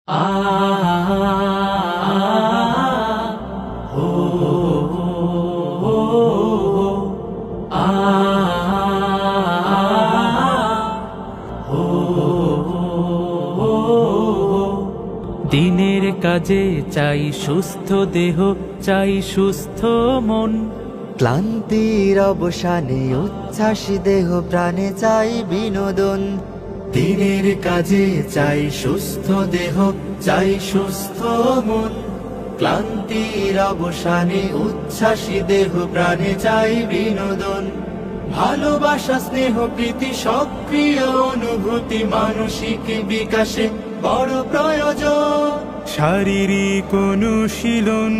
দিনের কাজে চাই সুস্থ দেহ, চাই সুস্থ মন। ক্লান্তির অবসানে উচ্ছ্বাসী দেহ প্রাণে চাই বিনোদন। দিনের কাজে চাই সুস্থ দেহ, চাই সুস্থ মন। ক্লান্তির অবসানে উচ্ছ্বাসী দেহ প্রাণে চাই বিনোদন। ভালোবাসা, স্নেহ, প্রীতি, সক্রিয় অনুভূতি মানসিক বিকাশে বড় প্রয়োজন। শারীরিক অনুশীলন,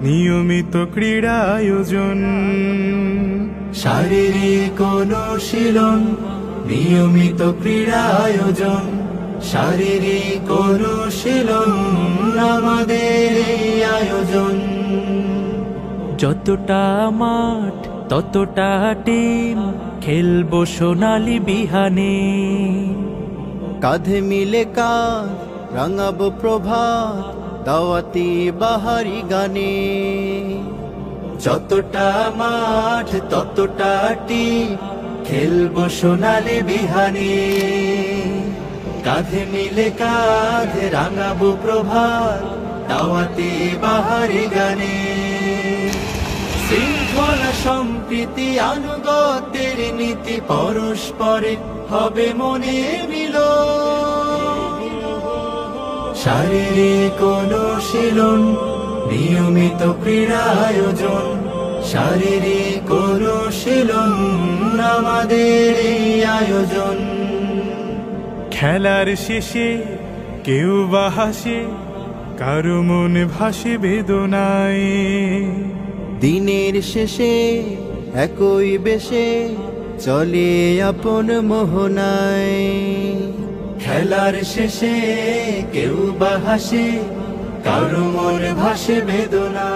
নিয়মিত ক্রীড়া আয়োজন। শারীরিক অনুশীলন, নিয়মিত ক্রীড়া আয়োজন। শারীরিক অনুশীলন আমাদের এই আয়োজন। যতটা মাঠ ততটা টিম, খেলবো সোনালি বিহানে। কাঁধে মিলে কাঁধ রাঙাবো প্রভাত, দাওয়াতি বাহারি গানে। যতটা মাঠ ততটা টিম, খেলবো সোনালি বিহানে। কাঁধে মিলে কাঁধ রাঙাবো প্রভাত, দাওয়াতি বাহারি গানে। শৃঙ্খলা, সম্প্রীতি, আনুগত্যের নীতি, পরস্পরে হবে মনে মিলন। শারীরিক অনুশীলন, নিয়মিত ক্রীড়া আয়োজন। শারীরিক অনুশীলন আমাদের এই আয়োজন। খেলার শেষে কেউ বা হাসে, কারো মন ভাসে বেদনায়। দিনের শেষে একই বেশে চলে আপন মোহনায়। খেলার শেষে কেউ বা হাসে, কারো মন ভাসে বেদনা।